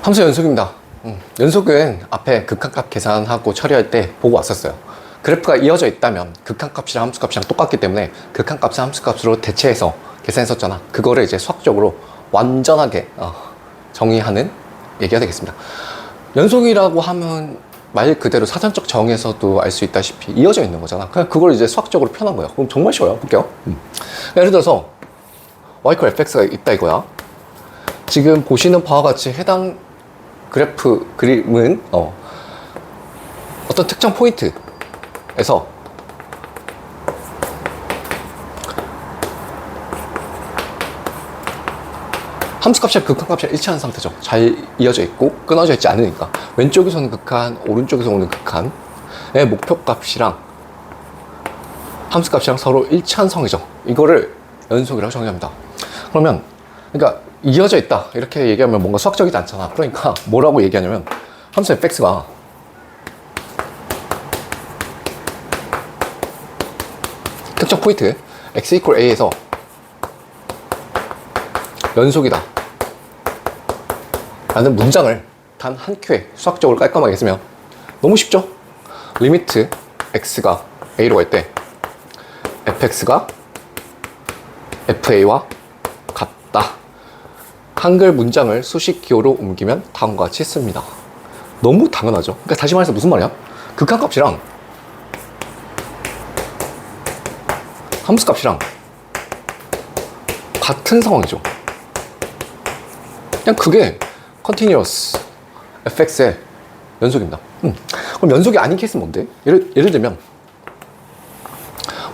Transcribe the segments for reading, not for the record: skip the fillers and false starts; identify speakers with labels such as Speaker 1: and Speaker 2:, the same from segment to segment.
Speaker 1: 함수 연속입니다. 연속은 앞에 극한값 계산하고 처리할 때 보고 왔었어요. 그래프가 이어져 있다면 극한값이랑 함수값이랑 똑같기 때문에 극한값을 함수값으로 대체해서 계산했었잖아. 그거를 이제 수학적으로 완전하게 정의하는 얘기가 되겠습니다. 연속이라고 하면 말 그대로 사전적 정의에서도 알 수 있다시피 이어져 있는 거잖아. 그냥 그걸 이제 수학적으로 표현한 거야. 그럼 정말 쉬워요. 볼게요. 예를 들어서 y = fx가 있다 이거야. 지금 보시는 바와 같이 해당 그래프 그림은 어떤 특정 포인트에서 함수값이랑 극한값이랑 일치하는 상태죠. 잘 이어져 있고 끊어져 있지 않으니까. 왼쪽에서는 극한, 오른쪽에서 오는 극한의 목표값이랑 함수값이랑 서로 일치한 성이죠. 이거를 연속이라고 정의합니다. 그러면 그러니까 이어져 있다 이렇게 얘기하면 뭔가 수학적이지 않잖아. 그러니까 뭐라고 얘기하냐면 함수 fx가 특정 포인트 x = a에서 연속이다 라는 문장을 단 한 큐에 수학적으로 깔끔하게 쓰면 너무 쉽죠? 리미트 x가 a로 갈 때 fx가 fa와 같다. 한글 문장을 수식 기호로 옮기면 다음과 같이 씁니다. 너무 당연하죠? 그러니까 다시 말해서 무슨 말이야? 극한값이랑 함수값이랑 같은 상황이죠. 그냥 그게 continuous fx의 연속입니다. 그럼 연속이 아닌 케이스는 뭔데? 예를 들면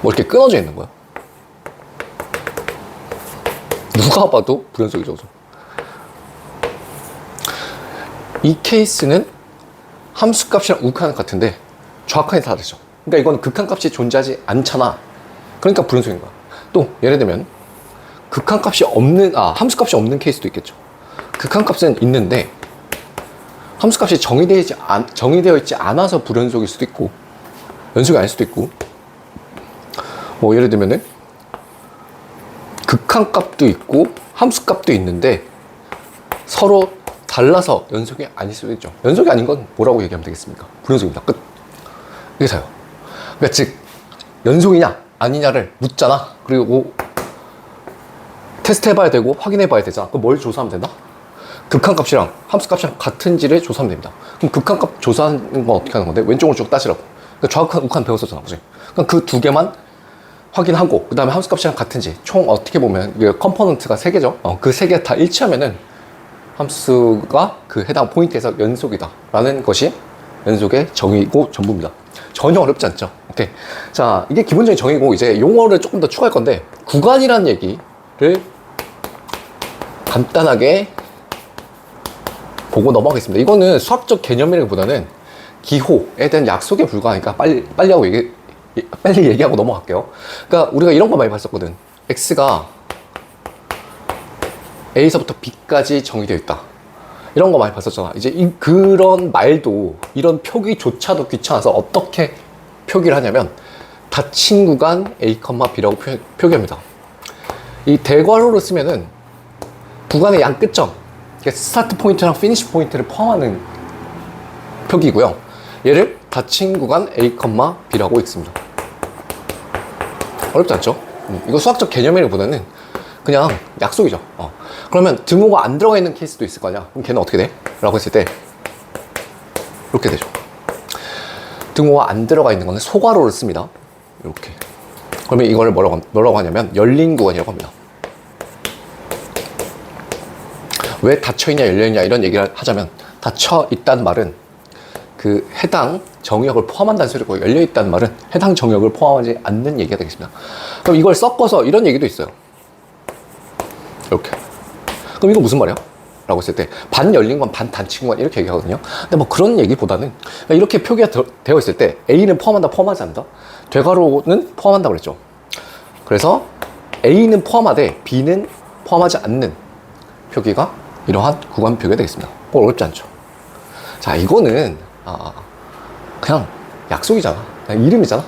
Speaker 1: 뭐 이렇게 끊어져 있는 거야. 누가 봐도 불연속이죠. 이 케이스는 함수값이랑 우극한 같은데 정확하게 다르죠. 그러니까 이건 극한값이 존재하지 않잖아. 그러니까 불연속인 거야. 또 예를 들면 극한값이 없는 함수값이 없는 케이스도 있겠죠. 극한값은 있는데 함수값이 정의되어 있지 않아서 불연속일 수도 있고 연속이 아닐 수도 있고, 뭐 예를 들면은 극한값도 있고 함수값도 있는데 서로 달라서 연속이 아닐 수도 있죠. 연속이 아닌 건 뭐라고 얘기하면 되겠습니까? 불연속입니다. 끝. 이게 다요. 그러니까 즉 연속이냐 아니냐를 묻잖아. 그리고 테스트 해봐야 되고 확인해 봐야 되잖아. 그럼 뭘 조사하면 된다? 극한값이랑 함수값이랑 같은지를 조사하면 됩니다. 그럼 극한값 조사하는 건 어떻게 하는 건데? 왼쪽으로 쭉 따지라고. 그러니까 정확한 우극한 배웠었잖아. 그치? 그럼 그 두 개만 확인하고 그 다음에 함수값이랑 같은지 총 어떻게 보면 이게 컴포넌트가 3개죠. 그 3개 다 일치하면은 함수가 그 해당 포인트에서 연속이다 라는 것이 연속의 정의고 전부입니다. 전혀 어렵지 않죠. 오케이. 자, 이게 기본적인 정의고 이제 용어를 조금 더 추가할 건데 구간이라는 얘기를 간단하게 보고 넘어가겠습니다. 이거는 수학적 개념이라기보다는 기호에 대한 약속에 불과하니까 빨리 얘기하고 넘어갈게요. 그러니까 우리가 이런 거 많이 봤었거든. x가 a서부터 b까지 정의되어 있다. 이런 거 많이 봤었잖아. 이제 그런 말도 이런 표기조차도 귀찮아서 어떻게 표기를 하냐면 닫힌 구간 a, b라고 표기합니다. 이 대괄호로 쓰면은 구간의 양 끝점, 스타트 포인트랑 피니시 포인트를 포함하는 표기고요. 얘를 닫힌 구간 a, b라고 읽습니다. 어렵지 않죠? 이거 수학적 개념이라기보다는 그냥 약속이죠. 그러면 등호가 안 들어가 있는 케이스도 있을 거 아니야. 그럼 걔는 어떻게 돼? 라고 했을 때 이렇게 되죠. 등호가 안 들어가 있는 거는 소괄호를 씁니다. 이렇게. 그러면 이거를 뭐라고 하냐면 열린 구간이라고 합니다. 왜 닫혀있냐 열려있냐 이런 얘기를 하자면 닫혀있다는 말은 그 해당 정역을 포함한다는 소리고 열려있다는 말은 해당 정역을 포함하지 않는 얘기가 되겠습니다. 그럼 이걸 섞어서 이런 얘기도 있어요. 이렇게. 그럼 이거 무슨 말이야? 라고 했을 때 반 열린 건 반 닫힌 건 이렇게 얘기하거든요. 근데 뭐 그런 얘기보다는 이렇게 표기가 되어 있을 때 A는 포함한다 포함하지 않는다? 되괄호는 포함한다 그랬죠. 그래서 A는 포함하되 B는 포함하지 않는 표기가 이러한 구간 표기가 되겠습니다. 뭐 어렵지 않죠. 자, 이거는 그냥 약속이잖아. 그냥 이름이잖아.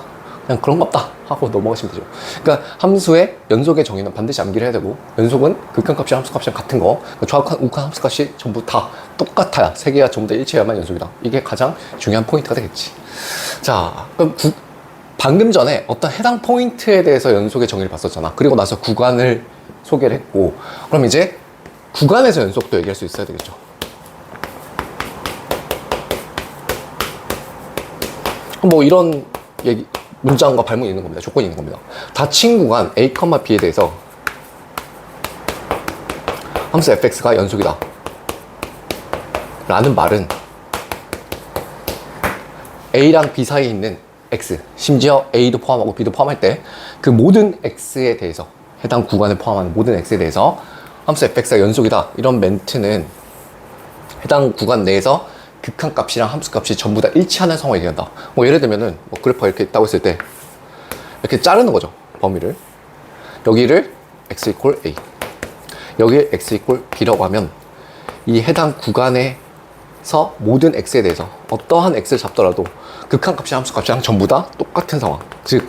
Speaker 1: 그냥 그런 거 없다 하고 넘어가시면 되죠. 그러니까 함수의 연속의 정의는 반드시 암기를 해야 되고, 연속은 극한값이랑 함수값이랑 같은 거, 그러니까 좌극한, 우극한 함수값이 전부 다 똑같아야, 세 개가 전부 다 일치해야만 연속이다. 이게 가장 중요한 포인트가 되겠지. 자, 그럼 방금 전에 어떤 해당 포인트에 대해서 연속의 정의를 봤었잖아. 그리고 나서 구간을 소개를 했고, 그럼 이제 구간에서 연속도 얘기할 수 있어야 되겠죠. 뭐 이런 얘기, 문장과 발문이 있는 겁니다. 조건이 있는 겁니다. 닫힌 구간 A, B에 대해서 함수 fx가 연속이다 라는 말은 A랑 B 사이에 있는 x, 심지어 A도 포함하고 B도 포함할 때 그 모든 x에 대해서, 해당 구간을 포함하는 모든 x에 대해서 함수 fx가 연속이다, 이런 멘트는 해당 구간 내에서 극한값이랑 함수값이 전부 다 일치하는 상황을 얘기한다. 뭐 예를 들면은 뭐 그래프가 이렇게 있다고 했을 때 이렇게 자르는 거죠. 범위를. 여기를 x 이퀄 a, 여기를 x 이퀄 b라고 하면 이 해당 구간에서 모든 x에 대해서 어떠한 x를 잡더라도 극한값이랑 함수값이랑 전부 다 똑같은 상황. 즉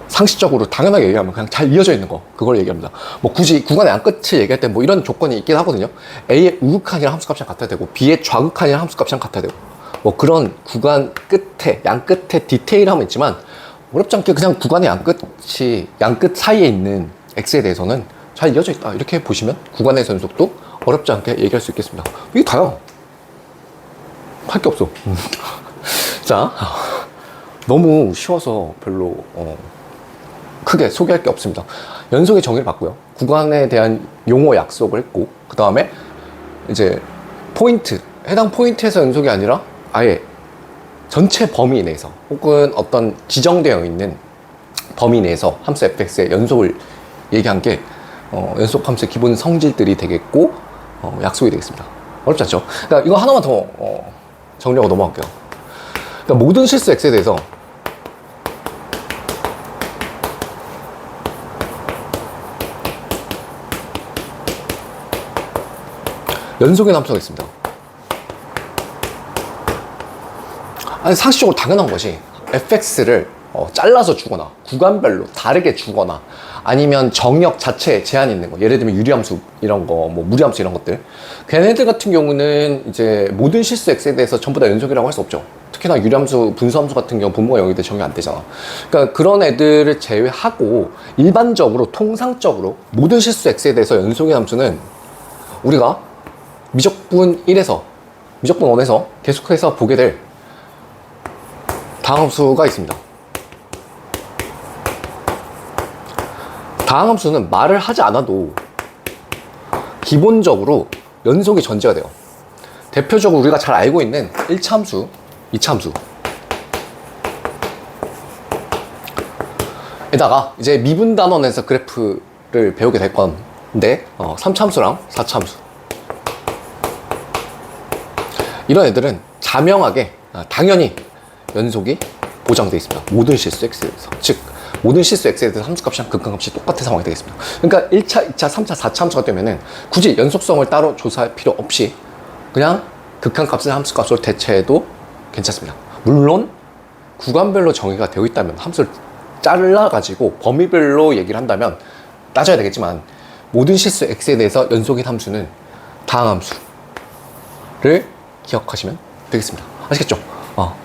Speaker 1: 상식적으로 당연하게 얘기하면 그냥 잘 이어져 있는 거, 그걸 얘기합니다. 뭐 굳이 구간의 양끝을 얘기할 때 뭐 이런 조건이 있긴 하거든요. A의 우극한이랑 함수값이랑 같아야 되고 B의 좌극한이랑 함수값이랑 같아야 되고, 뭐 그런 구간 끝에, 양끝에 디테일함은 있지만 어렵지 않게 그냥 구간의 양끝 사이에 있는 X에 대해서는 잘 이어져 있다, 이렇게 보시면 구간의 연속도 어렵지 않게 얘기할 수 있겠습니다. 이게 다요. 할 게 없어. 자, 너무 쉬워서 별로 크게 소개할 게 없습니다. 연속의 정의를 봤고요. 구간에 대한 용어 약속을 했고, 그 다음에 이제 포인트, 해당 포인트에서 연속이 아니라 아예 전체 범위 내에서 혹은 어떤 지정되어 있는 범위 내에서 함수 fx의 연속을 얘기한 게 연속 함수의 기본 성질들이 되겠고 약속이 되겠습니다. 어렵지 않죠? 그러니까 이거 하나만 더 정리하고 넘어갈게요. 그러니까 모든 실수 x에 대해서 연속의 함수가 있습니다. 아니, 상식적으로 당연한 것이 fx를 잘라서 주거나 구간별로 다르게 주거나 아니면 정역 자체에 제한이 있는 거, 예를 들면 유리함수 이런 거, 뭐 무리함수 이런 것들, 걔네들 같은 경우는 이제 모든 실수 x에 대해서 전부 다 연속이라고 할 수 없죠. 특히나 유리함수, 분수함수 같은 경우 분모가 0이 돼 정의 안 되잖아. 그러니까 그런 애들을 제외하고 일반적으로 통상적으로 모든 실수 x에 대해서 연속의 함수는 우리가 미적분 1에서 미적분 1에서 계속해서 보게 될 다항함수가 있습니다. 다항함수는 말을 하지 않아도 기본적으로 연속이 전제가 돼요. 대표적으로 우리가 잘 알고 있는 1차 함수, 2차 함수 에다가 이제 미분단원에서 그래프를 배우게 될 건데 3차 함수랑 4차 함수, 이런 애들은 자명하게 당연히 연속이 보장되어 있습니다. 모든 실수 x에 대해서. 즉 모든 실수 x에 대해서 함수값이랑 극한값이 똑같은 상황이 되겠습니다. 그러니까 1차, 2차, 3차, 4차 함수가 되면은 굳이 연속성을 따로 조사할 필요 없이 그냥 극한값을 함수값으로 대체해도 괜찮습니다. 물론 구간별로 정의가 되어 있다면, 함수를 잘라가지고 범위별로 얘기를 한다면 따져야 되겠지만, 모든 실수 x에 대해서 연속인 함수는 다항함수를 기억하시면 되겠습니다. 아시겠죠?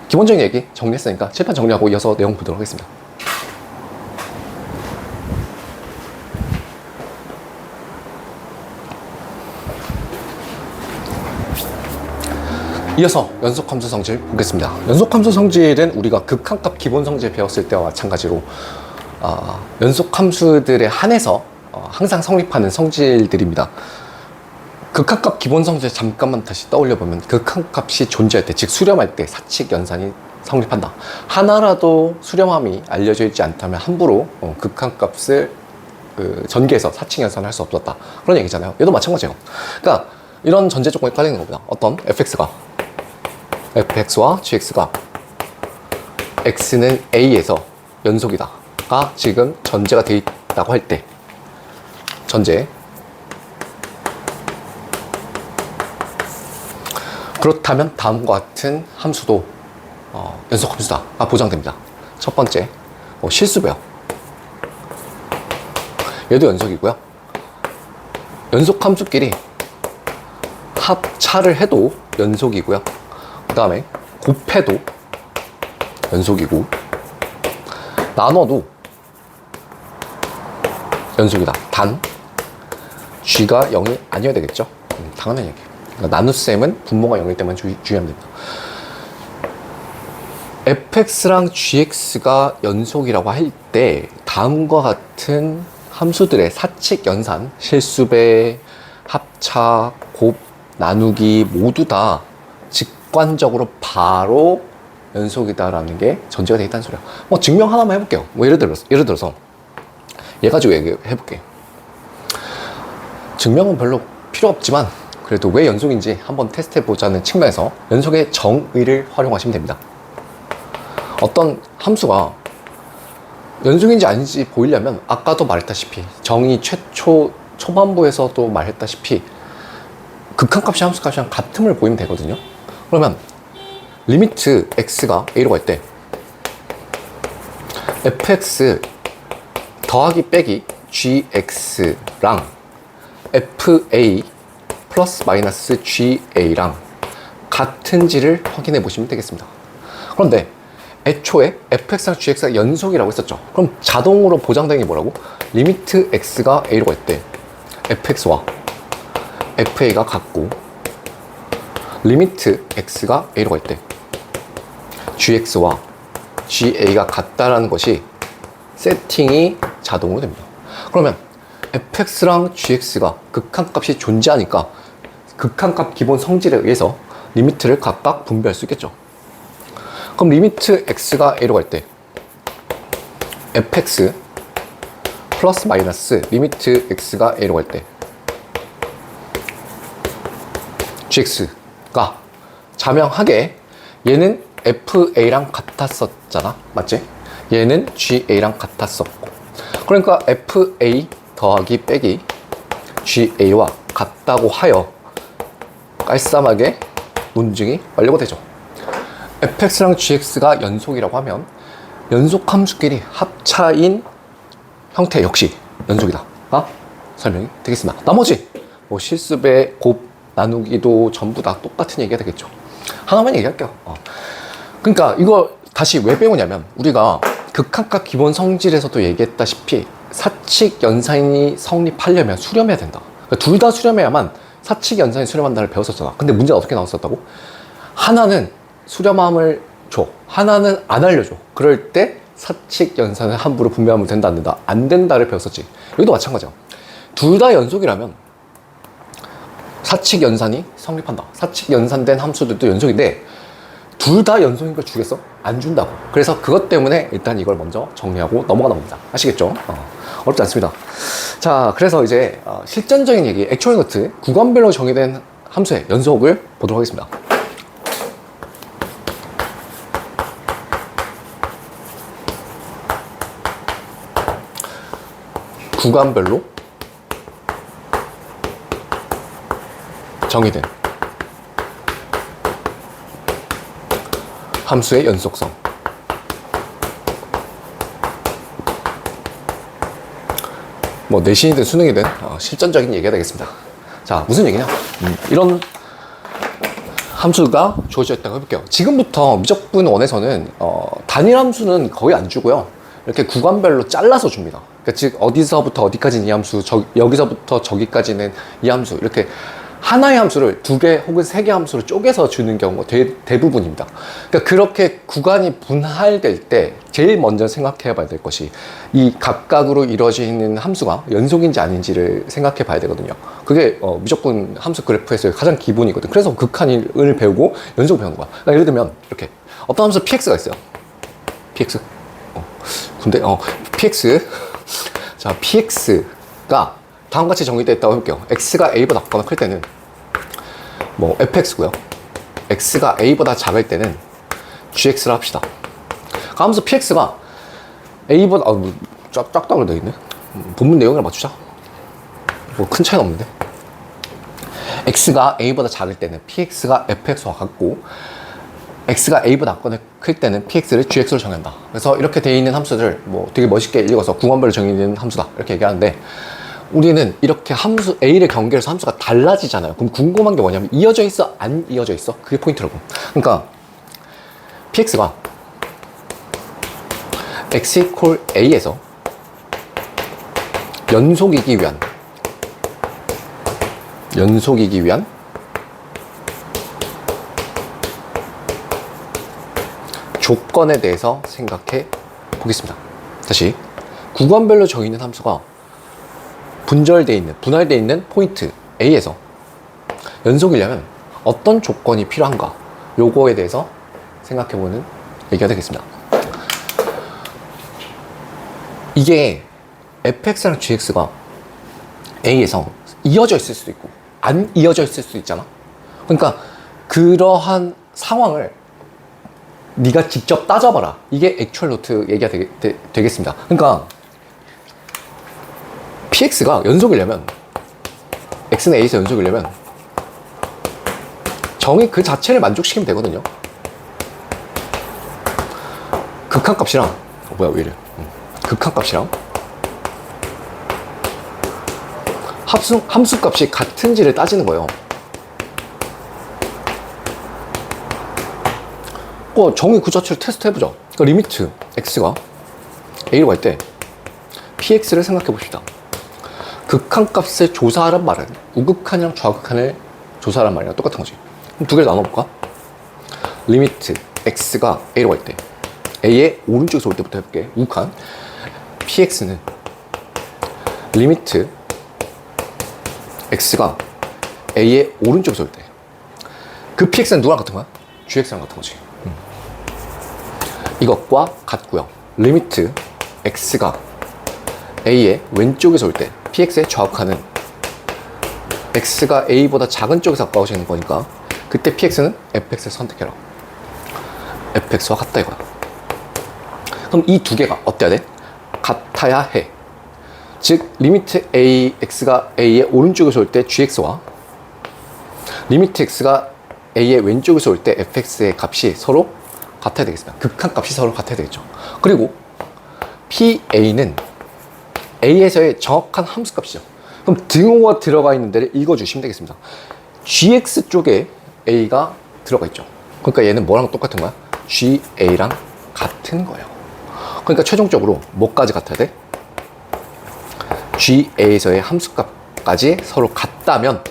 Speaker 1: 기본적인 얘기 정리했으니까 칠판 정리하고 이어서 내용 보도록 하겠습니다. 이어서 연속함수 성질 보겠습니다. 연속함수 성질은 우리가 극한값 기본 성질 배웠을 때와 마찬가지로 연속함수들에 한해서 항상 성립하는 성질들입니다. 극한값 기본 성질 잠깐만 다시 떠올려보면, 극한값이 존재할 때, 즉 수렴할 때 사칙 연산이 성립한다. 하나라도 수렴함이 알려져 있지 않다면 함부로 극한값을 전개해서 사칙 연산을 할 수 없었다, 그런 얘기잖아요. 얘도 마찬가지예요. 그러니까 이런 전제 조건이 깔리는 겁니다. 어떤 fx와 gx가 x는 a에서 연속이다가 지금 전제가 되어 있다고 할 때, 전제 그렇다면 다음과 같은 함수도 연속함수다 보장됩니다. 첫 번째, 실수배요. 얘도 연속이고요. 연속 함수끼리 합차를 해도 연속이고요. 그 다음에 곱해도 연속이고, 나눠도 연속이다. 단 g가 0이 아니어야 되겠죠. 당연한 얘기예요. 그러니까 나눗셈은 분모가 0이기 때문에 주의하면 됩니다. fx랑 gx가 연속이라고 할 때 다음과 같은 함수들의 사칙 연산, 실수배, 합차, 곱, 나누기 모두 다 직관적으로 바로 연속이다라는 게 전제가 되어 있다는 소리야. 뭐 증명 하나만 해볼게요. 뭐 예를 들어서 얘 가지고 얘기해볼게요. 증명은 별로 필요 없지만 그래도 왜 연속인지 한번 테스트해보자는 측면에서 연속의 정의를 활용하시면 됩니다. 어떤 함수가 연속인지 아닌지 보이려면 아까도 말했다시피 정의 초반부에서도 말했다시피 극한값이 함수값이랑 같음을 보이면 되거든요. 그러면 리미트 x가 a로 갈 때 fx 더하기 빼기 gx랑 fa 플러스 마이너스 ga랑 같은지를 확인해 보시면 되겠습니다. 그런데 애초에 fx랑 gx가 연속이라고 했었죠. 그럼 자동으로 보장되는 게 뭐라고? 리미트 x가 a로 갈 때 fx와 fa가 같고, 리미트 x가 a로 갈 때 gx와 ga가 같다라는 것이 세팅이 자동으로 됩니다. 그러면 fx랑 gx가 극한값이 존재하니까 극한값 기본 성질에 의해서 리미트를 각각 분배할 수 있겠죠. 그럼 리미트 x가 a로 갈 때 fx 플러스 마이너스 리미트 x가 a로 갈 때 gx가 자명하게 얘는 fa랑 같았었잖아, 맞지? 얘는 ga랑 같았었고, 그러니까 fa 더하기 빼기 ga와 같다고 하여 깔쌈하게 논증이 완료가 되죠. fx랑 gx가 연속이라고 하면 연속 함수끼리 합차인 형태 역시 연속이다. 설명이 되겠습니다. 나머지 뭐 실수배, 곱, 나누기도 전부 다 똑같은 얘기가 되겠죠. 하나만 얘기할게요. 그러니까 이거 다시 왜 배우냐면, 우리가 극한값 기본 성질에서도 얘기했다시피 사칙 연산이 성립하려면 수렴해야 된다. 그러니까 둘 다 수렴해야만 사칙 연산이 수렴한다를 배웠었잖아. 근데 문제가 어떻게 나왔었다고? 하나는 수렴함을 줘, 하나는 안 알려줘. 그럴 때 사칙 연산을 함부로 분배하면 된다 안 된다? 안 된다를 배웠었지. 여기도 마찬가지야. 둘 다 연속이라면 사칙 연산이 성립한다. 사칙 연산된 함수들도 연속인데 둘 다 연속인 걸 주겠어? 안 준다고. 그래서 그것 때문에 일단 이걸 먼저 정리하고 넘어가다 봅니다. 아시겠죠? 어렵지 않습니다. 자, 그래서 이제 실전적인 얘기, 액츄얼 노트 구간별로 정의된 함수의 연속을 보도록 하겠습니다. 구간별로 정의된 함수의 연속성. 뭐 내신이든 수능이든 실전적인 얘기가 되겠습니다. 자, 무슨 얘기냐? 이런 함수가 주어져 있다고 해볼게요. 지금부터 미적분 1에서는 단일 함수는 거의 안 주고요. 이렇게 구간별로 잘라서 줍니다. 그러니까 즉 어디서부터 어디까지는 이 함수, 여기서부터 저기까지는 이 함수, 이렇게 하나의 함수를 2개 혹은 3개 함수로 쪼개서 주는 경우가 대부분입니다. 그러니까 그렇게 구간이 분할될 때 제일 먼저 생각해 봐야 될 것이 이 각각으로 이루어지는 함수가 연속인지 아닌지를 생각해 봐야 되거든요. 그게 미적분 함수 그래프에서의 가장 기본이거든요. 그래서 극한을 배우고 연속을 배우는 거야. 그러니까 예를 들면 이렇게 어떤 함수 px가 있어요. px. 근데 px. 자, px가 다음과 같이 정의되어 있다고 해볼게요. x가 a보다 작거나 클 때는 뭐 fx고요. x가 a보다 작을 때는 gx를 합시다. 함수 px가 a보다 쫙쫙 되어 있네. 본문 내용을 맞추자. 뭐 큰 차이는 없는데. x가 a보다 작을 때는 px가 fx와 같고, x가 a보다 작거나 클 때는 px를 gx로 정한다. 그래서 이렇게 되어 있는 함수들 뭐 되게 멋있게 읽어서 구간별로 정의되는 함수다 이렇게 얘기하는데, 우리는 이렇게 함수 a를 경계해서 함수가 달라지잖아요. 그럼 궁금한 게 뭐냐면 이어져 있어 안 이어져 있어? 그게 포인트라고. 그러니까 px가 x equal a에서 연속이기 위한 조건에 대해서 생각해 보겠습니다. 다시, 구간별로 정의는 함수가 분할되어 있는 포인트 A에서 연속이려면 어떤 조건이 필요한가, 요거에 대해서 생각해보는 얘기가 되겠습니다. 이게 fx랑 gx가 A에서 이어져 있을 수도 있고 안 이어져 있을 수도 있잖아. 그러니까 그러한 상황을 네가 직접 따져봐라. 이게 액츄얼 노트 얘기가 되겠습니다. 그러니까 px가 연속이려면, x는 a에서 연속이려면 정의 그 자체를 만족시키면 되거든요. 극한값이랑 극한값이랑 함수값이 같은지를 따지는 거예요. 정의 그 자체를 테스트 해보자. 그러니까 리미트 x가 a로 갈 때 px를 생각해 봅시다. 극한값을 조사하란 말은 우극한이랑 좌극한을 조사하란 말이랑 똑같은 거지. 그럼 두 개를 나눠볼까? 리미트 x가 a로 갈 때, a의 오른쪽에서 올 때부터 해볼게. 우극한 px는 리미트 x가 a의 오른쪽에서 올 때, 그 px는 누구랑 같은 거야? gx랑 같은 거지. 이것과 같고요. 리미트 x가 a의 왼쪽에서 올 때 px의 좌극한은 x가 a보다 작은 쪽에서 가까워지는 거니까 그때 px는 fx를 선택해라. fx와 같다 이거야. 그럼 이 두 개가 어때야 돼? 같아야 해. 즉 리미트 x가 a의 오른쪽에서 올 때 gx와 리미트 x가 a의 왼쪽에서 올 때 fx의 값이 서로 같아야 되겠습니다. 극한값이 서로 같아야 되겠죠. 그리고 pa는 a에서의 정확한 함수값이죠. 그럼 등호가 들어가 있는 데를 읽어주시면 되겠습니다. gx 쪽에 a가 들어가 있죠. 그러니까 얘는 뭐랑 똑같은 거야? ga랑 같은 거예요. 그러니까 최종적으로 뭐까지 같아야 돼? ga에서의 함수값까지 서로 같다면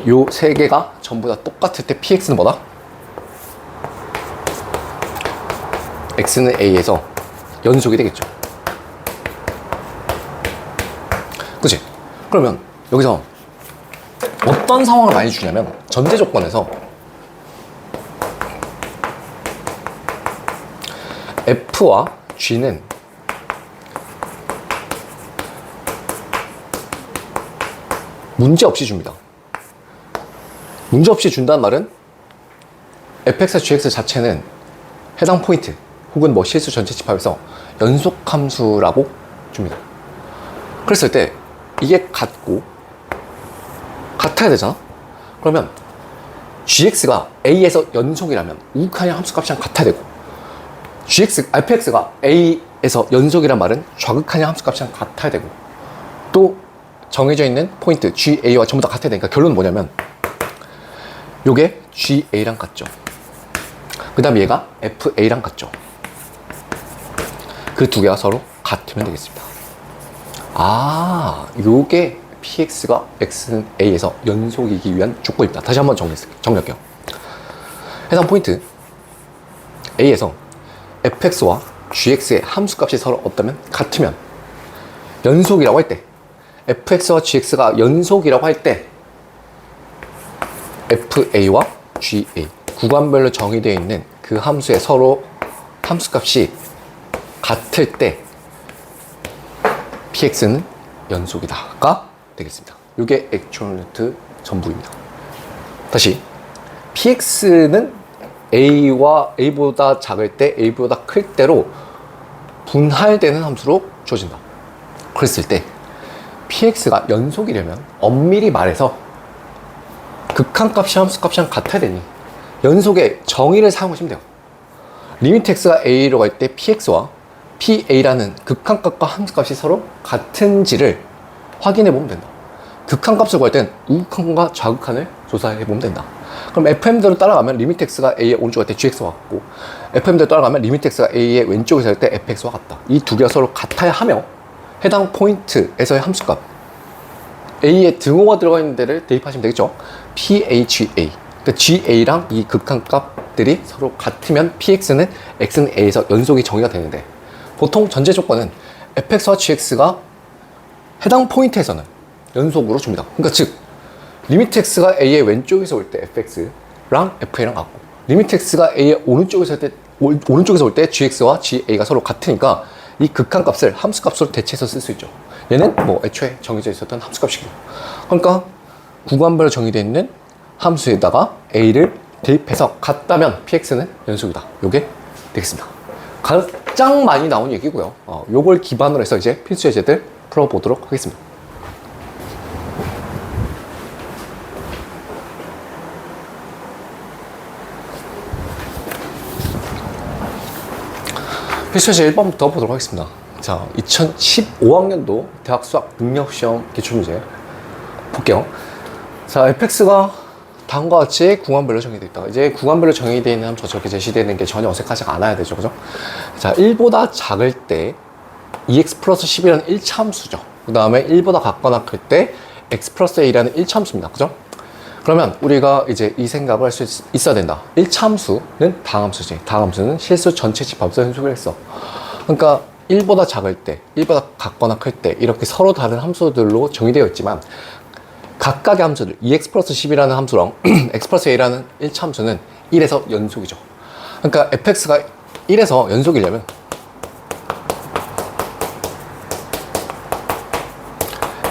Speaker 1: 요 세 개가 전부 다 똑같을 때 px는 뭐다? x는 a에서 연속이 되겠죠. 그치? 그러면 여기서 어떤 상황을 많이 주냐면, 전제 조건에서 f와 g는 문제없이 줍니다. 문제없이 준다는 말은 fx와 gx 자체는 해당 포인트 혹은 뭐 실수 전체 집합에서 연속함수라고 줍니다. 그랬을 때 이게 같아야 되잖아? 그러면 gx가 a에서 연속이라면 우극한이랑 함수값이랑 같아야 되고, fx가 a에서 연속이란 말은 좌극한이랑 함수값이랑 같아야 되고, 또 정해져 있는 포인트 ga와 전부 다 같아야 되니까 결론은 뭐냐면 요게 ga랑 같죠. 그 다음에 얘가 fa랑 같죠. 그 두 개가 서로 같으면 되겠습니다. 요게 px가 x는 a에서 연속이기 위한 조건입니다. 다시 한번 정리할게요. 해당 포인트 a에서 fx와 gx의 함수값이 서로 없다면 같으면, 연속이라고 할 때, fx와 gx가 연속이라고 할 때 fa와 ga 구간별로 정의되어 있는 그 함수의 서로 함수값이 같을 때 px는 연속이다가 되겠습니다. 이게 액츄얼 노트 전부입니다. 다시, px는 a보다 작을 때 a보다 클 때로 분할되는 함수로 주어진다. 그랬을 때 px가 연속이려면 엄밀히 말해서 극한값이 함수값이랑 같아야 되니 연속의 정의를 사용하시면 돼요. 리미트 x가 a로 갈 때 px와 pa라는 극한값과 함수값이 서로 같은지를 확인해 보면 된다. 극한값을 구할 땐 우극한과 좌극한을 조사해 보면 된다. 그럼 fm대로 따라가면 리미트 x가 a의 오른쪽에 갈 때 gx와 같고, fm대로 따라가면 리미트 x가 a의 왼쪽에 갈 때 fx와 같다. 이 두 개가 서로 같아야 하며 해당 포인트에서의 함수값 a의 등호가 들어가 있는 데를 대입하시면 되겠죠. pha, 그러니까 ga랑 이 극한값들이 서로 같으면 px는 x는 a에서 연속이 정의가 되는데, 보통 전제 조건은 fx와 gx가 해당 포인트에서는 연속으로 줍니다. 그러니까 즉 리미트 x가 a의 왼쪽에서 올 때 fx랑 fa랑 같고, 리미트 x가 a의 오른쪽에서 올 때 gx와 ga가 서로 같으니까 이 극한값을 함수값으로 대체해서 쓸 수 있죠. 얘는 뭐 애초에 정해져 있었던 함수값이고, 그러니까 구간별로 정의되어 있는 함수에다가 a를 대입해서 같다면 px는 연속이다. 요게 되겠습니다. 가장 많이 나온 얘기고요. 요걸 기반으로 해서 이제 필수 예제들 풀어보도록 하겠습니다. 필수 예제 1번부터 보도록 하겠습니다. 자, 2015학년도 대학 수학 능력시험 기출문제 볼게요. 자, fx가 다음과 같이 구간별로 정의되어 있다. 이제 구간별로 정의되어 있는 함수 저렇게 제시되는 게 전혀 어색하지 않아야 되죠. 그죠? 자, 1보다 작을 때 2x 플러스 10이라는 1차 함수죠. 그 다음에 1보다 같거나 클 때 x 플러스 a라는 1차 함수입니다. 그죠? 그러면 우리가 이제 이 생각을 할 수 있어야 된다. 1차 함수는 다음 함수지. 다음 함수는 실수 전체 집합에서 연속을 했어. 그러니까 1보다 작을 때, 1보다 같거나 클 때 이렇게 서로 다른 함수들로 정의되어 있지만, 각각의 함수들 2x 플러스 10이라는 함수랑 x 플러스 a라는 1차 함수는 1에서 연속이죠. 그러니까 fx가 1에서 연속이려면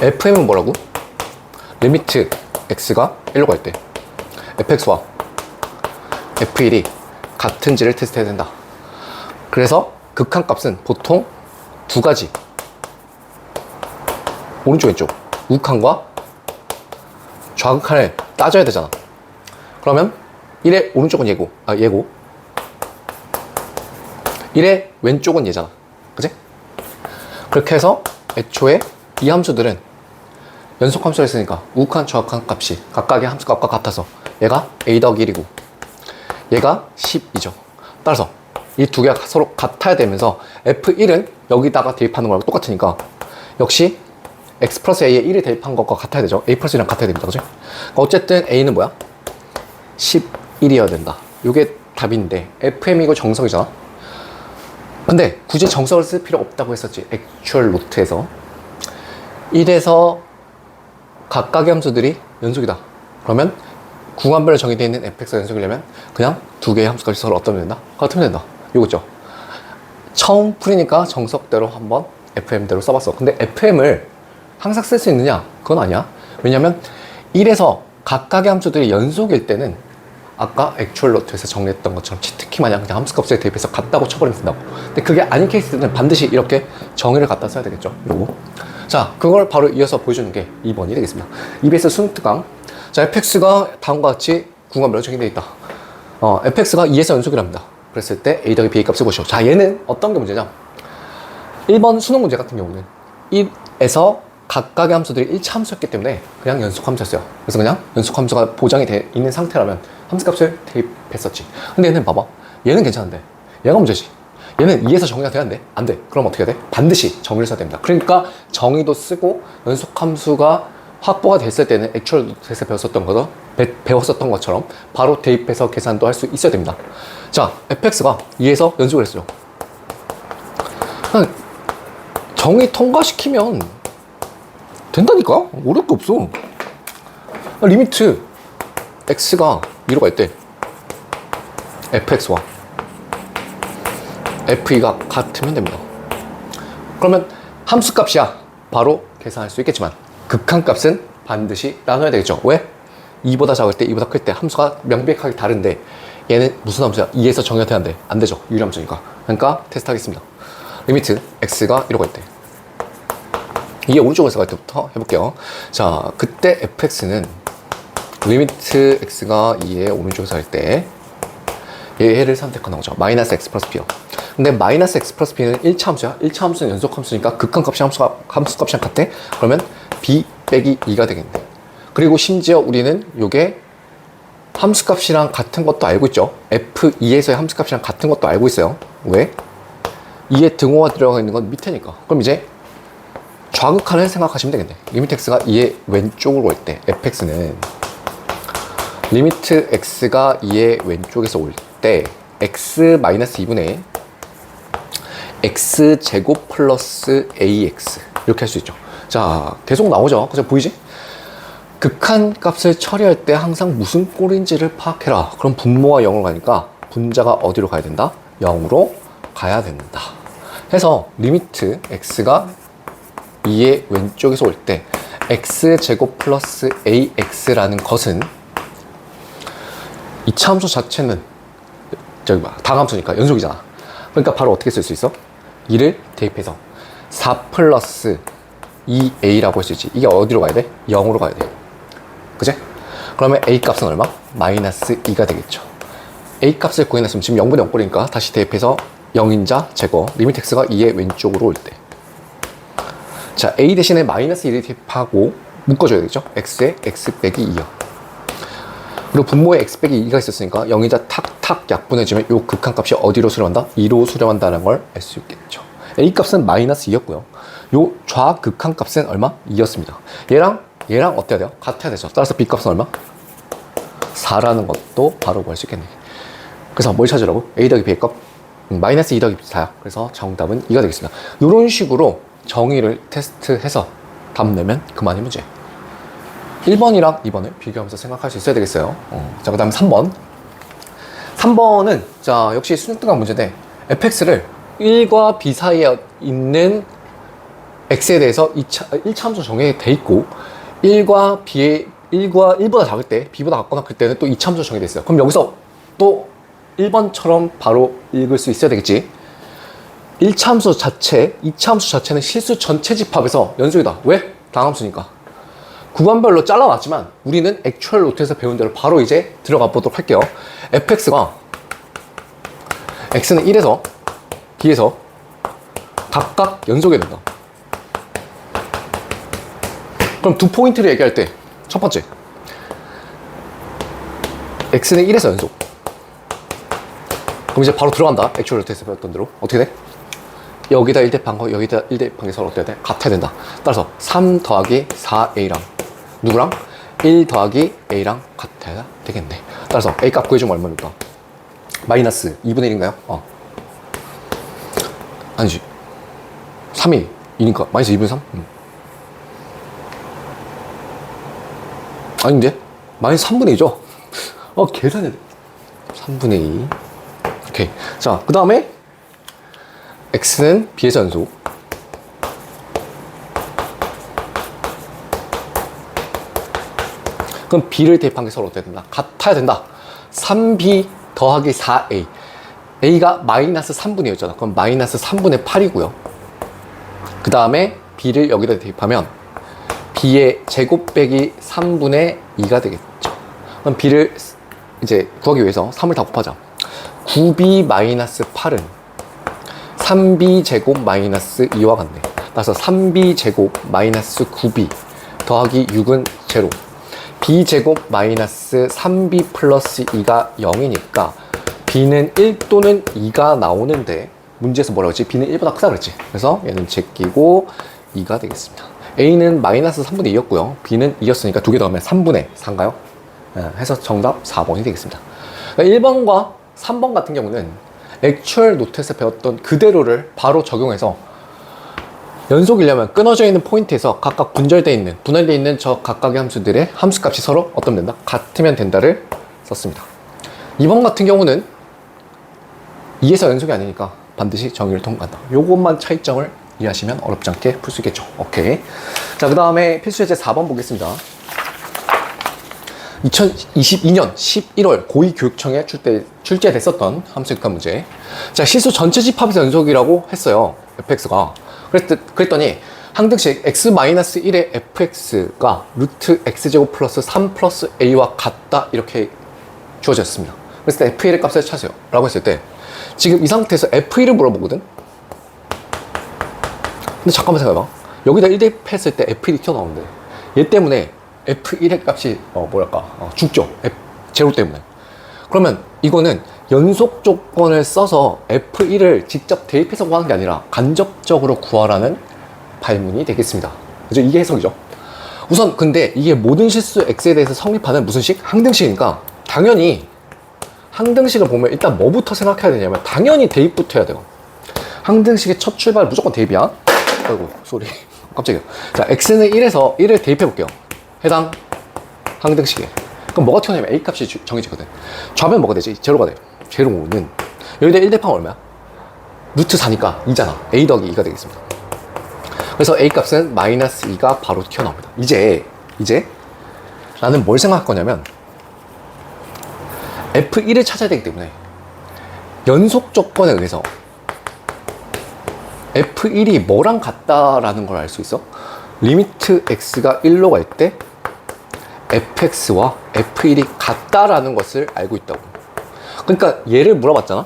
Speaker 1: fm은 뭐라고? 리미트 x가 1로 갈 때 fx와 f1이 같은지를 테스트해야 된다. 그래서 극한값은 보통 두 가지, 오른쪽 왼쪽 우극한과 좌극한을 따져야 되잖아. 그러면 1의 오른쪽은 얘고 1의 왼쪽은 얘잖아. 그치? 그렇게 해서 애초에 이 함수들은 연속 함수를 했으니까 우극한 좌극한 값이 각각의 함수값과 같아서 얘가 a 더하기 1이고 얘가 10이죠. 따라서 이 두 개가 서로 같아야 되면서 f1은 여기다가 대입하는 거랑 똑같으니까 역시 x 플러스 a에 1을 대입한 것과 같아야 되죠. a 플러스 1이랑 같아야 됩니다. 그죠? 어쨌든 a는 뭐야? 11이어야 된다. 이게 답인데 fm이고 정석이잖아. 근데 굳이 정석을 쓸 필요 없다고 했었지. 액츄얼 노트에서 1에서 각각의 함수들이 연속이다. 그러면 구간별로 정의되어 있는 fx가 연속이려면 그냥 두 개의 함수값이 서로 어떠면 된다? 같으면 된다. 이거죠. 처음 풀이니까 정석대로 한번 fm대로 써봤어. 근데 fm을 항상 쓸 수 있느냐? 그건 아니야. 왜냐면 1에서 각각의 함수들이 연속일 때는 아까 액츄얼 노트에서 정리했던 것처럼 치트키 마냥 그냥 함수값에 대입해서 같다고 쳐버리면 된다고. 근데 그게 아닌 케이스는 반드시 이렇게 정의를 갖다 써야 되겠죠. 요거. 자, 그걸 바로 이어서 보여주는 게 2번이 되겠습니다. EBS 수능특강. 자, fx가 다음과 같이 구간별로 정의되어 있다. fx가 2에서 연속이랍니다. 그랬을 때 a 더하기 b의 값을 보시오. 자, 얘는 어떤 게 문제냐? 1번 수능 문제 같은 경우는 1에서 각각의 함수들이 1차 함수였기 때문에 그냥 연속 함수였어요. 그래서 그냥 연속 함수가 보장이 돼 있는 상태라면 함수값을 대입했었지. 근데 얘는 봐봐. 얘는 괜찮은데 얘가 문제지. 얘는 2에서 정의가 돼야 안 돼? 안 돼. 그럼 어떻게 해야 돼? 반드시 정의를 써야 됩니다. 그러니까 정의도 쓰고 연속 함수가 확보가 됐을 때는 액츄얼 노트에서 배웠었던 것처럼 바로 대입해서 계산도 할 수 있어야 됩니다. 자, fx가 2에서 연속을 했어요. 정의 통과시키면 된다니까? 어려울 게 없어. 리미트 x가 2로 갈 때 fx와 f2가 같으면 됩니다. 그러면 함수값이야 바로 계산할 수 있겠지만 극한값은 반드시 나눠야 되겠죠. 왜? 2보다 작을 때 2보다 클 때 함수가 명백하게 다른데 얘는 무슨 함수야? 2에서 정의가 돼야 안 돼? 안 되죠. 유리함수니까. 그러니까 테스트 하겠습니다. 리미트 x가 1로 갈 때 이게 오른쪽에서 갈 때부터 해볼게요. 자, 그때 fx는 리미트 x가 2의 오른쪽에서 갈 때 얘를 선택하는 거죠. 마이너스 x 플러스 b요. 근데 마이너스 x 플러스 b는 1차 함수야. 1차 함수는 연속함수니까 극한값이 함수값이랑 같아. 그러면 b 빼기 2가 되겠네. 그리고 심지어 우리는 요게 함수값이랑 같은 것도 알고 있죠. f2에서의 함수값이랑 같은 것도 알고 있어요. 왜? 2에 등호가 들어가 있는 건 밑에니까. 그럼 이제 좌극한을 생각하시면 되겠네. 리미트 x가 2의 왼쪽으로 올 때 fx는 리미트 x가 2의 왼쪽에서 올 때 x 마이너스 2분의 x제곱 플러스 ax 이렇게 할 수 있죠. 자, 계속 나오죠. 그죠? 보이지? 극한값을 처리할 때 항상 무슨 꼴인지를 파악해라. 그럼 분모가 0으로 가니까 분자가 어디로 가야 된다? 0으로 가야 된다. 해서 리미트 x가 2의 왼쪽에서 올 때 x제곱 플러스 ax라는 것은 이차 함수 자체는 저기 다함수니까 연속이잖아. 그러니까 바로 어떻게 쓸 수 있어? 2를 대입해서 4 플러스 2a라고 할 수 있지. 이게 어디로 가야 돼? 0으로 가야 돼. 그치? 그러면 a 값은 얼마? 마이너스 2가 되겠죠. a 값을 구해냈으면 지금 0분의 0꼴이니까 다시 대입해서 0인자 제거 리미트 x가 2의 왼쪽으로 올 때. 자, a 대신에 마이너스 2를 대입하고 묶어줘야 되겠죠? x에 x 빼기 2요. 그리고 분모에 x 빼기 2가 있었으니까 0이자 탁탁 약분해주면 이 극한값이 어디로 수렴한다? 2로 수렴한다는 걸 알 수 있겠죠. a 값은 마이너스 2였고요. 요 좌극한값은 얼마? 2였습니다. 얘랑 어때야 돼요? 같아야 되죠. 따라서 b 값은 얼마? 4라는 것도 바로 구할 수 있겠네. 그래서 뭘 찾으라고? a 더하기 b의 값? 마이너스 2 더하기 4야. 그래서 정답은 2가 되겠습니다. 이런 식으로 정의를 테스트해서 답 내면 그만이 문제. 1번이랑 2번을 비교하면서 생각할 수 있어야 되겠어요. 자, 그 다음 3번. 3번은, 자, 역시 수능 문제인데, fx를 1과 b 사이에 있는 x에 대해서 1차 함수 정해돼 있고, 1보다 작을 때, b보다 작거나 그럴 때는 또 2차 함수 정해돼 있어요. 그럼 여기서 또 1번처럼 바로 읽을 수 있어야 되겠지. 1차 함수 자체, 2차 함수 자체는 실수 전체 집합에서 연속이다. 왜? 다함수니까. 구간별로 잘라놨지만 우리는 액츄얼 노트에서 배운 대로 바로 이제 들어가 보도록 할게요. fx가 x는 1에서 b에서 각각 연속이 된다. 그럼 두 포인트를 얘기할 때 첫 번째 x는 1에서 연속. 그럼 이제 바로 들어간다. 액츄얼 노트에서 배웠던 대로 어떻게 돼? 여기다 1 대입한 거 여기다 1 대입한 게 서로 어때야 돼? 같아야 된다. 따라서 3 더하기 4a랑 누구랑? 1 더하기 a랑 같아야 되겠네. 따라서 a 값 구해주면 얼마입니까? 마이너스 2분의 1인가요? 아니지. 3이 2니까 마이너스 2분의 3? 아닌데? 마이너스 3분의 2죠? 계산해야 돼. 3분의 2. 오케이. 자, 그 다음에 x는 b에서 연속. 그럼 b를 대입한 게 서로 어때야 된다? 같아야 된다. 3b 더하기 4a. a가 마이너스 3분의 2였잖아. 그럼 마이너스 3분의 8이고요. 그 다음에 b를 여기다 대입하면 b의 제곱 빼기 3분의 2가 되겠죠. 그럼 b를 이제 구하기 위해서 3을 다 곱하자. 9b 마이너스 8은 3b 제곱 마이너스 2와 같네. 따라서 3b 제곱 마이너스 9b 더하기 6은 제로. b 제곱 마이너스 3b 플러스 2가 0이니까 b는 1 또는 2가 나오는데 문제에서 뭐라고 했지? b는 1보다 크다 그랬지. 그래서 얘는 제끼고 2가 되겠습니다. a는 마이너스 3분의 2였고요. b는 2였으니까 두 개 더하면 3분의 4인가요? 해서 정답 4번이 되겠습니다. 그러니까 1번과 3번 같은 경우는 액츄얼 노트에서 배웠던 그대로를 바로 적용해서 연속이려면 끊어져 있는 포인트에서 각각 분절되어 있는, 분할되어 있는 저 각각의 함수들의 함수값이 서로 어떤 된다? 같으면 된다를 썼습니다. 2번 같은 경우는 2에서 연속이 아니니까 반드시 정의를 통과한다. 요것만 차이점을 이해하시면 어렵지 않게 풀 수 있겠죠. 오케이. 자, 그 다음에 필수 예제 4번 보겠습니다. 2022년 11월 고2교육청에 출제됐었던 함수 극한 문제. 자, 실수 전체 집합에서 연속이라고 했어요. fx가. 그랬더니 한 등식 x-1의 fx가 루트 x제곱 플러스 3 플러스 a와 같다 이렇게 주어졌습니다. 그랬을 때 F1의 값을 찾으세요 라고 했을 때 지금 이 상태에서 F1을 물어보거든. 근데 잠깐만 생각해봐. 여기다 1 대입했을 때 F1이 튀어나오는데 얘 때문에 F1의 값이 죽죠. 제로 때문에. 그러면 이거는 연속 조건을 써서 F1을 직접 대입해서 구하는 게 아니라 간접적으로 구하라는 발문이 되겠습니다. 그죠? 이게 해석이죠. 우선 근데 이게 모든 실수 X에 대해서 성립하는 무슨 식? 항등식이니까 당연히 항등식을 보면 일단 뭐부터 생각해야 되냐면 당연히 대입부터 해야 돼요. 항등식의 첫 출발 무조건 대입이야. 아이고 소리 깜짝이야. 자, X는 1에서 1을 대입해 볼게요. 해당 항등식에. 그럼 뭐가 튀어나오냐면 A 값이 정해지거든. 좌변 뭐가 되지? 제로가 돼요. 제로는 여기다 1 대입하면 얼마야? 루트 4니까 2잖아. A 더하기 2가 되겠습니다. 그래서 A 값은 마이너스 2가 바로 튀어나옵니다. 이제 나는 뭘 생각할 거냐면 F1을 찾아야 되기 때문에 연속 조건에 의해서 F1이 뭐랑 같다라는 걸 알 수 있어? 리미트 X가 1로 갈 때 fx와 f1이 같다라는 것을 알고 있다고. 그러니까 얘를 물어봤잖아.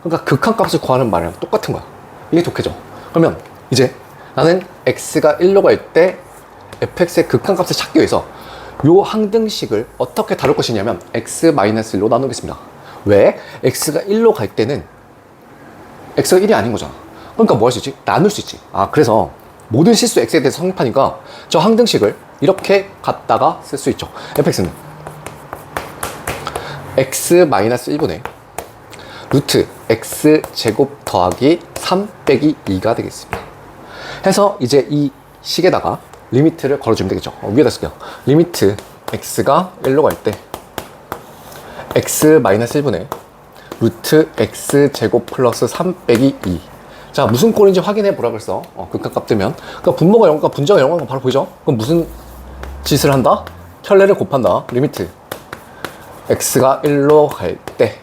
Speaker 1: 그러니까 극한값을 구하는 말이랑 똑같은 거야. 이게 독해져. 그러면 이제 나는 x가 1로 갈 때 fx의 극한값을 찾기 위해서 요 항등식을 어떻게 다룰 것이냐면 x-1로 나누겠습니다. 왜? x가 1로 갈 때는 x가 1이 아닌 거잖아. 그러니까 뭐 할 수 있지? 나눌 수 있지. 그래서 모든 실수 x에 대해서 성립하니까 저 항등식을 이렇게 갖다가 쓸 수 있죠. fx는 x-1분의 루트 x제곱 더하기 3 빼기 2가 되겠습니다. 해서 이제 이 식에다가 리미트를 걸어주면 되겠죠. 위에다 쓸게요. 리미트 x가 1로 갈 때 x-1분의 루트 x제곱 플러스 3 빼기 2. 자, 무슨 꼴인지 확인해 보라 그랬어. 극한값 뜨면. 그러니까 분모가 0과 분자가 0과 바로 보이죠? 그럼 무슨 짓을 한다? 켤레를 곱한다. 리미트 x가 1로 갈 때.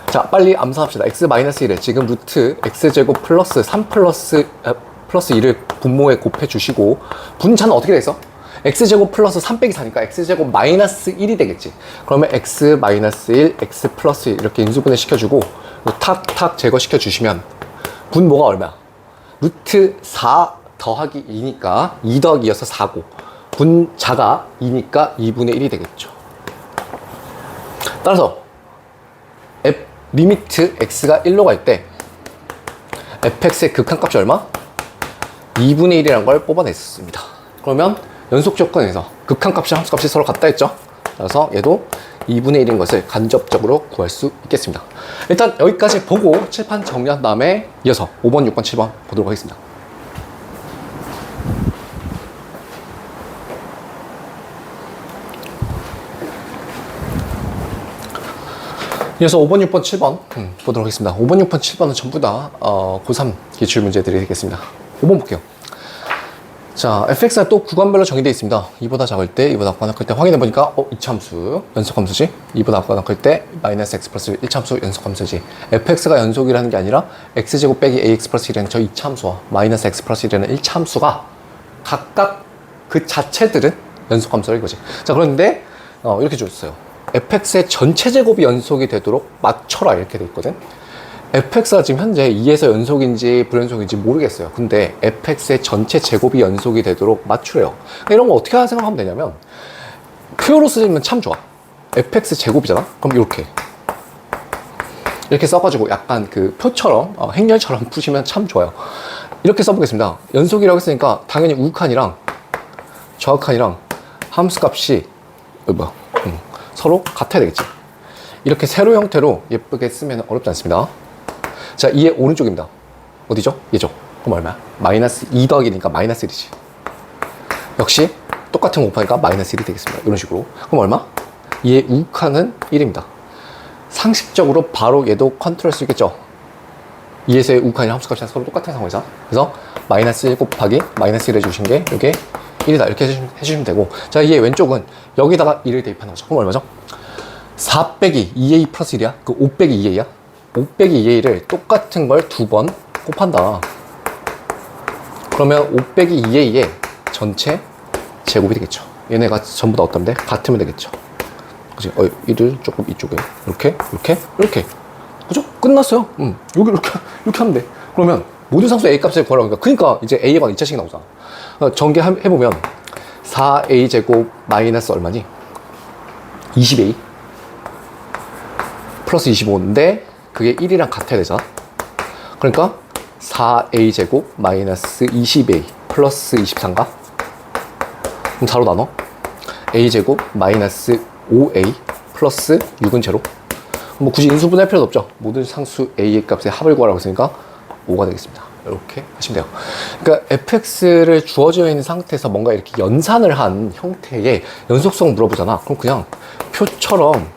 Speaker 1: 자, 빨리 암산합시다. x-1에 지금 루트 x제곱 플러스 3 플러스 2를 분모에 곱해 주시고 분자는 어떻게 돼있어? x제곱 플러스 3 빼기 4니까 x제곱 마이너스 1이 되겠지. 그러면 x-1, x 플러스 1 이렇게 인수분해 시켜주고 탁탁 제거시켜 주시면 분모가 얼마야? 루트 4 더하기 2니까 2 더하기 2여서 4고 분자가 2니까 2분의 1이 되겠죠. 따라서 리미트 x가 1로 갈 때 fx의 극한값이 얼마? 2분의 1이라는 걸 뽑아냈습니다. 그러면 연속 조건에서 극한값이랑 함수값이 서로 같다 했죠. 그래서 얘도 2분의 1인 것을 간접적으로 구할 수 있겠습니다. 일단 여기까지 보고 칠판 정리한 다음에 이어서 5번, 6번, 7번 보도록 하겠습니다. 이어서 5번, 6번, 7번 보도록 하겠습니다. 5번, 6번, 7번은 전부 다 고3 기출문제들이 되겠습니다. 5번 볼게요. 자, fx가 또 구간별로 정의되어 있습니다. 2보다 작을 때, 2보다 작거나 클 때 확인해보니까 이차함수 연속함수지. 2보다 작거나 클 때 마이너스 x 플러스 1차함수 연속함수지. fx가 연속이라는 게 아니라 x제곱 빼기 ax 플러스 1이라는 저 2차함수와 마이너스 x 플러스 1이라는 1차함수가 각각 그 자체들은 연속함수라 이거지. 자, 그런데 이렇게 줬어요. fx의 전체 제곱이 연속이 되도록 맞춰라 이렇게 돼 있거든. fx가 지금 현재 2에서 연속인지 불연속인지 모르겠어요. 근데 fx의 전체 제곱이 연속이 되도록 맞추래요. 이런 거 어떻게 생각하면 되냐면 표로 쓰면 참 좋아. fx 제곱이잖아? 그럼 이렇게 써가지고 약간 그 표처럼 행렬처럼 푸시면 참 좋아요. 이렇게 써보겠습니다. 연속이라고 했으니까 당연히 우극한이랑 좌극한이랑 함수값이 서로 같아야 되겠지. 이렇게 세로 형태로 예쁘게 쓰면 어렵지 않습니다. 자, 2의 오른쪽입니다. 어디죠? 얘죠. 그럼 얼마야? 마이너스 2 더하기니까 마이너스 1이지. 역시 똑같은 거 곱하니까 마이너스 1이 되겠습니다. 이런 식으로. 그럼 얼마? 2의 우극한은 1입니다. 상식적으로 바로 얘도 컨트롤 할 수 있겠죠. 2에서의 우극한이랑 함수값이랑 서로 똑같은 상황에서. 그래서 마이너스 1 곱하기 마이너스 1 해주신 게 이게 1이다. 이렇게 해주시면 되고. 자, 얘 왼쪽은 여기다가 2를 대입하는 거죠. 그럼 얼마죠? 4 빼기 2a 플러스 1이야? 그 5 빼기 2a야? 5 빼기 2a를 똑같은 걸 2번 곱한다. 그러면 5 빼기 2a의 전체 제곱이 되겠죠. 얘네가 전부 다 어떤데? 같으면 되겠죠. 그치? 1을 조금 이쪽에 이렇게 그죠? 끝났어요. 여기 이렇게 하면 돼. 그러면 모든 상수 A 값을 구하라고 하니까 그러니까 이제 A에 관한 2차식이 나오잖아. 전개해보면 4A 제곱 마이너스 얼마니? 20A 플러스 25인데 그게 1이랑 같아야 되잖아. 그러니까 4A 제곱 마이너스 20A 플러스 23가? 그럼 4로 나눠. A 제곱 마이너스 5A 플러스 6은 제로. 뭐 굳이 인수분해할 필요도 없죠. 모든 상수 A의 값의 합을 구하라고 했으니까 5가 되겠습니다. 이렇게 하시면 돼요. 그러니까 fx를 주어져 있는 상태에서 뭔가 이렇게 연산을 한 형태의 연속성 물어보잖아. 그럼 그냥 표처럼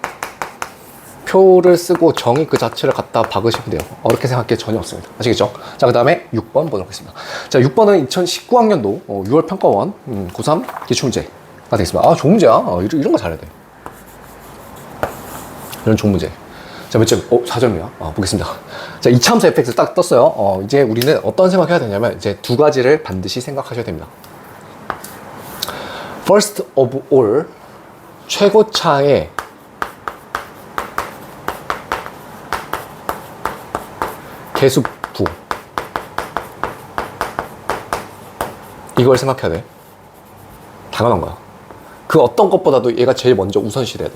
Speaker 1: 표를 쓰고 정의 그 자체를 갖다 박으시면 돼요. 어렵게 생각할 게 전혀 없습니다. 아시겠죠? 자, 그 다음에 6번 보도록 하겠습니다. 자, 6번은 2019학년도 6월 평가원 고3 기출문제가 되겠습니다. 아, 좋은 문제야. 이런 거 잘해야 돼. 이런 좋은 문제. 자, 몇 점? 4점이야. 보겠습니다. 자, 이차함수 fx 딱 떴어요. 이제 우리는 어떤 생각해야 되냐면, 이제 두 가지를 반드시 생각하셔야 됩니다. First of all, 최고차의 계수부. 이걸 생각해야 돼. 당연한 거야. 그 어떤 것보다도 얘가 제일 먼저 우선시 돼야 돼.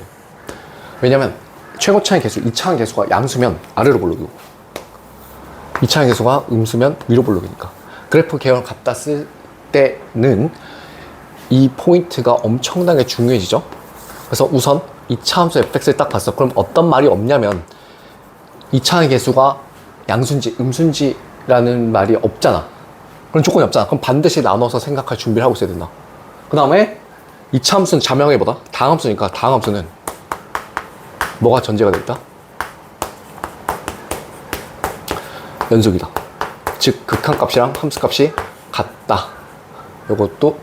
Speaker 1: 왜냐면, 최고차의 계수, 2차항 계수가 양수면 아래로 볼록이고 2차항 계수가 음수면 위로 볼록이니까 그래프 계열 갖다 쓸 때는 이 포인트가 엄청나게 중요해지죠. 그래서 우선 2차 함수 fx를 딱 봤어. 그럼 어떤 말이 없냐면 2차항의 계수가 양수인지 음수인지라는 말이 없잖아. 그런 조건이 없잖아. 그럼 반드시 나눠서 생각할 준비를 하고 있어야 된다. 그 다음에 2차 함수는 자명해보다 다항함수니까 다항함수는 뭐가 전제가 되어 있다? 연속이다. 즉 극한값이랑 함수값이 같다. 이것도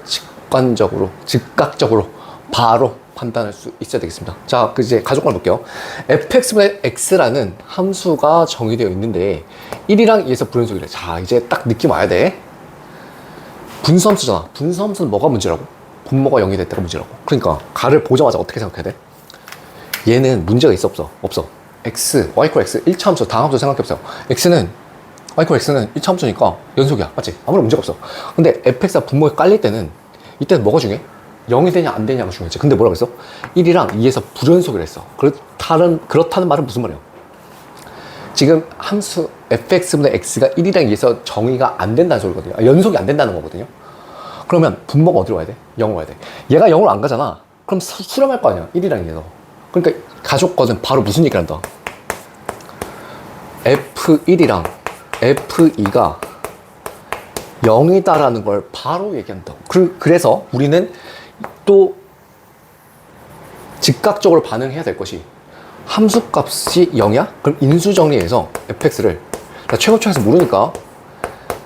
Speaker 1: 즉각적으로 바로 판단할 수 있어야 되겠습니다. 자, 이제 가족관을 볼게요. fx분의 x라는 함수가 정의되어 있는데 1이랑 2에서 불연속이래. 자, 이제 딱 느낌 와야 돼. 분수함수잖아. 분수함수는 뭐가 문제라고? 분모가 0이 됐다가 문제라고. 그러니까 가를 보자마자 어떻게 생각해야 돼? 얘는 문제가 있어 없어. x, y = x 1차 함수 다항함수 생각해보세요. x는 y = x는 1차 함수니까 연속이야. 맞지? 아무런 문제가 없어. 근데 fx가 분모에 깔릴 때는 이때는 뭐가 중요해? 0이 되냐 안 되냐가 중요했지. 근데 뭐라고 했어? 1이랑 2에서 불연속을 했어. 그렇다는 말은 무슨 말이야? 지금 함수 fx분의 x가 1이랑 2에서 정의가 안 된다는 소리거든요. 연속이 안 된다는 거거든요. 그러면 분모가 어디로 와야 돼? 0으로 와야 돼. 얘가 0으로 안 가잖아. 그럼 수렴할 거 아니야. 1이랑 2에서. 그러니까 가족거든 바로 무슨 얘기를 한다? F1이랑 F2가 0이다라는 걸 바로 얘기한다고. 그래서 우리는 또 즉각적으로 반응해야 될 것이 함수값이 0이야? 그럼 인수정리해서 fx를 최고차에서 모르니까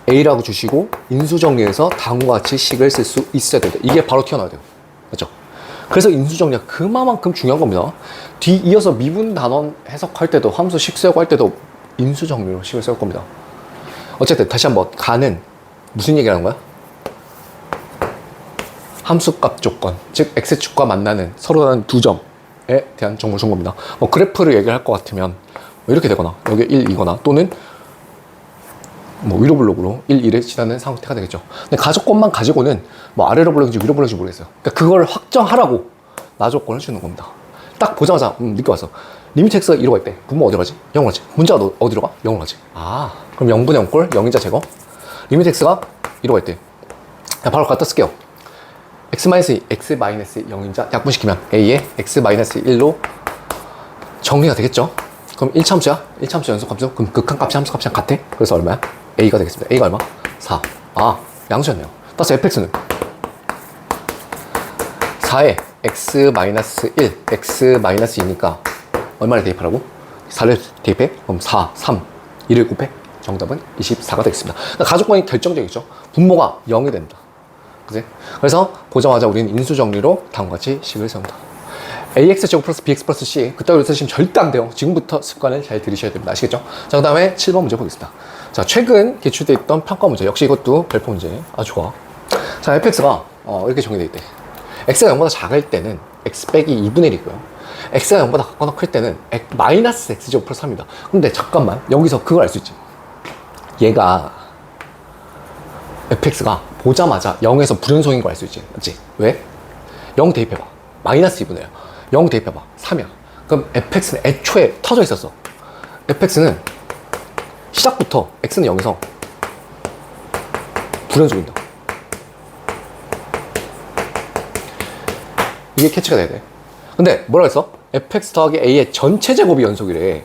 Speaker 1: a라고 주시고 인수정리해서 다음과 같이 식을 쓸 수 있어야 된다. 이게 바로 튀어나와야 돼요. 맞죠? 그래서 인수정리가 그만큼 중요한 겁니다. 뒤 이어서 미분 단원 해석할 때도 함수 식수하고 할 때도 인수정리로 식을 쓸 겁니다. 어쨌든 다시 한번 가는 무슨 얘기를 하는 거야? 함수값 조건, 즉 x축과 만나는 서로 다른 두 점에 대한 정보를 준 겁니다. 그래프를 얘기를 할 것 같으면 이렇게 되거나 여기 1이거나 또는 위로 블록으로 1, 2를 지나는 상태가 되겠죠. 근데 가조건만 가지고는 아래로 블록인지 위로 블록인지 모르겠어요. 그러니까 그걸 확정하라고 나조건을 주는 겁니다. 딱 보자마자 느껴 왔어. 리미트 x가 1로 갈 때 분모 어디로 가지? 0으로 가지. 문자가 어디로 가? 0으로 가지. 그럼 0분의 0꼴 0인자 제거. 리미트 x가 1로 갈 때 바로 갖다 쓸게요. x-0인자 약분시키면 a에 x-1로 정리가 되겠죠. 그럼 1차 함수야? 1차 함수 연속함수? 그럼 극한값이 함수값이랑 같아? 그래서 얼마야? a가 되겠습니다. a가 얼마? 4. 양수였네요. 따라서 fx는 4에 x-1, x-2니까 얼마를 대입하라고? 4를 대입해? 그럼 4, 3, 1을 곱해? 정답은 24가 되겠습니다. 그러니까 가족관이 결정적이죠. 분모가 0이 됩니다. 그치? 그래서 보자마자 우리는 인수정리로 다음과 같이 식을 세운다. ax제곱 플러스 bx 플러스 c 그따위로 쓰시면 절대 안 돼요. 지금부터 습관을 잘 들이셔야 됩니다. 아시겠죠? 자, 그 다음에 7번 문제 보겠습니다. 자, 최근 개출되어 있던 평가 문제. 역시 이것도 별표 문제. 좋아. 자, fx가 이렇게 정의되어 있대. x가 0보다 작을 때는 x 빼기 2분의 1이고요. x가 0보다 작거나 클 때는 마이너스 x제곱 플러스 3입니다. 근데 잠깐만, 여기서 그걸 알 수 있지. 얘가 fx가 보자마자 0에서 불연속인 걸 알 수 있지. 맞지? 왜? 0 대입해봐. 마이너스 2분의 0 대입해봐. 3이야. 그럼 fx는 애초에 터져 있었어. fx는 시작부터 x는 0에서 불연속인다. 이게 캐치가 돼야 돼. 근데 뭐라 했어? fx 더하기 a의 전체 제곱이 연속이래.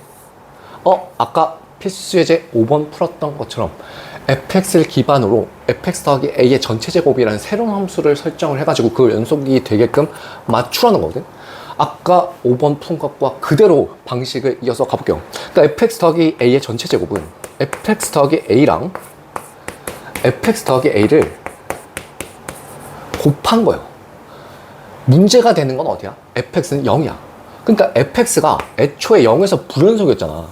Speaker 1: 아까 필수 예제 5번 풀었던 것처럼 fx를 기반으로 fx 더하기 a의 전체 제곱이라는 새로운 함수를 설정을 해가지고 그 연속이 되게끔 맞추라는 거거든. 아까 5번 푼 것과 그대로 방식을 이어서 가볼게요. 그러니까 fx 더하기 a의 전체 제곱은 fx 더하기 a랑 fx 더하기 a를 곱한 거예요. 문제가 되는 건 어디야? fx는 0이야. 그러니까 fx가 애초에 0에서 불연속이었잖아.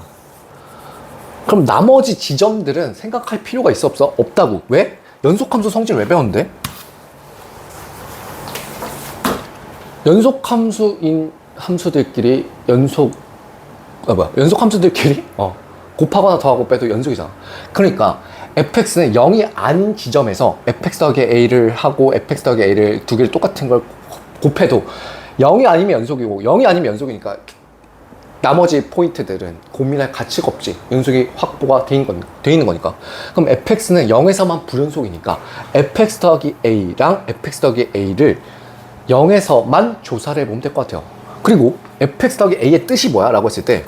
Speaker 1: 그럼 나머지 지점들은 생각할 필요가 있어 없어? 없다고. 왜? 연속함수 성질 왜 배웠는데? 연속함수인 함수들끼리 연속함수들끼리 곱하거나 더하고 빼도 연속이잖아. 그러니까 fx는 0이 아닌 지점에서 fx 더하기 a를 하고 fx 더하기 a를 두 개를 똑같은 걸 곱해도 0이 아니면 연속이고 0이 아니면 연속이니까 나머지 포인트들은 고민할 가치가 없지. 연속이 확보가 돼 있는 거니까. 그럼 fx는 0에서만 불연속이니까 fx 더하기 a랑 fx 더하기 a를 0에서만 조사를 해보면 될 것 같아요. 그리고 fx 더하기 a의 뜻이 뭐야? 라고 했을 때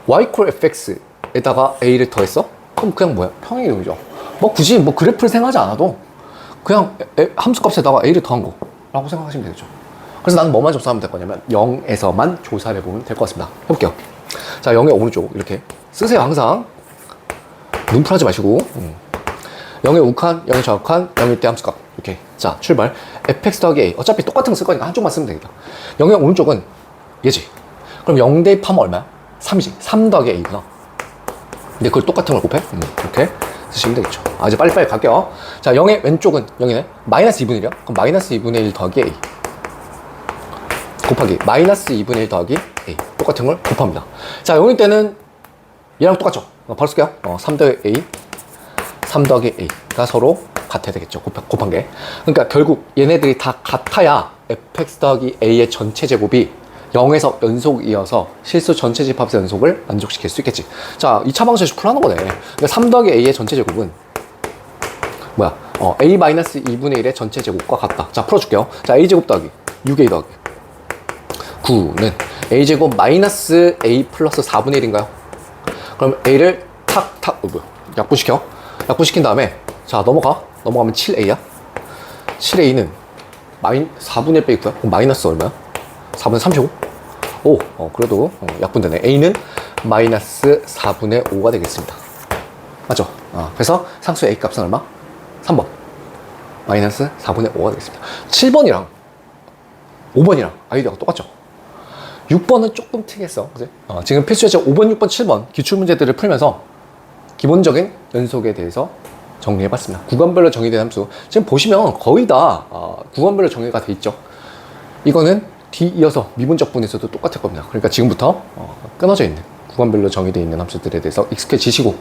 Speaker 1: y 콜 fx에다가 a를 더했어? 그럼 그냥 뭐야? 평행 이동이죠. 굳이 그래프를 생각하지 않아도 그냥 함수값에다가 a를 더한 거 라고 생각하시면 되겠죠. 그래서 나는 뭐만 조사하면 될 거냐면 0에서만 조사를 해보면 될 것 같습니다. 해볼게요. 자, 0의 오른쪽 이렇게 쓰세요. 항상 눈풀하지 마시고 0의 우칸, 0의 좌우칸, 0일 때 함수값 이렇게. 자, 출발. fx 더하기 a 어차피 똑같은 거 쓸 거니까 한쪽만 쓰면 되겠다. 0의 오른쪽은 얘지. 그럼 0 대입하면 얼마야? 3이지. 3 더하기 a구나. 근데 그걸 똑같은 걸 곱해? 이렇게 쓰시면 되겠죠. 이제 빨리빨리 갈게요. 자, 0의 왼쪽은 0이네. 마이너스 2분의 1이야. 그럼 마이너스 2분의 1 더하기 a 곱하기 마이너스 2분의 1 더하기 a 똑같은 걸 곱합니다. 자, 0일 때는 얘랑 똑같죠. 바로 쓸게요. 3 더하기 a 3 더하기 a가 서로 같아야 되겠죠. 곱한 게. 그러니까 결국 얘네들이 다 같아야 fx 더하기 a의 전체 제곱이 0에서 연속이어서 실수 전체 집합의 연속을 만족시킬 수 있겠지. 자, 2차 방정식 풀어놓은 거네. 그러니까 3 더하기 a의 전체 제곱은 뭐야? a-2분의 1의 전체 제곱과 같다. 자, 풀어줄게요. 자, a제곱 더하기 6a 더하기 9는 a제곱 마이너스 a 플러스 4분의 1인가요? 그럼 a를 약분시켜. 약분시킨 다음에 자, 넘어가면 7a야. 7a는 4분의 1 빼기 9야? 그럼 마이너스 얼마야? 4분의 35? 그래도 약분되네. a는 마이너스 4분의 5가 되겠습니다. 맞죠? 그래서 상수 a 값은 얼마? 3번 마이너스 4분의 5가 되겠습니다. 7번이랑 5번이랑 아이디어가 똑같죠? 6번은 조금 특이했어. 그치? 지금 필수예제 5번, 6번, 7번 기출문제들을 풀면서 기본적인 연속에 대해서 정리해봤습니다. 구간별로 정의된 함수. 지금 보시면 거의 다 구간별로 정의가 돼 있죠. 이거는 뒤 이어서 미분적 분에서도 똑같을 겁니다. 그러니까 지금부터 끊어져 있는 구간별로 정의되어 있는 함수들에 대해서 익숙해지시고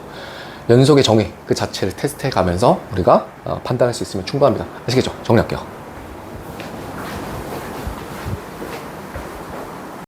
Speaker 1: 연속의 정의 그 자체를 테스트해 가면서 우리가 판단할 수 있으면 충분합니다. 아시겠죠? 정리할게요.